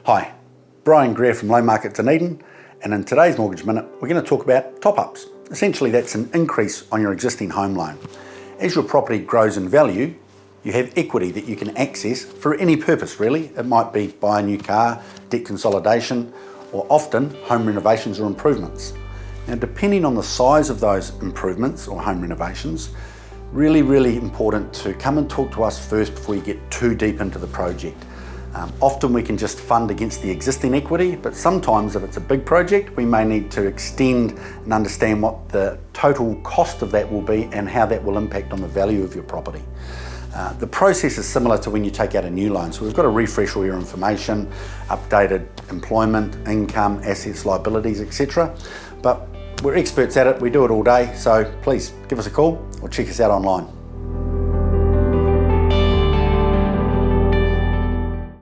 Hi, Brian Greer from Low Market Dunedin, and in today's Mortgage Minute we're going to talk about top-ups. Essentially that's an increase on your existing home loan. As your property grows in value, you have equity that you can access for any purpose really. It might be buy a new car, debt consolidation, or often home renovations or improvements. Now depending on the size of those improvements or home renovations, really important to come and talk to us first before you get too deep into the project. Often we can just fund against the existing equity, but sometimes if it's a big project, we may need to extend and understand what the total cost of that will be and how that will impact on the value of your property. The process is similar to when you take out a new loan. So we've got to refresh all your information, updated employment, income, assets, liabilities, etc. But we're experts at it, we do it all day, so please give us a call or check us out online.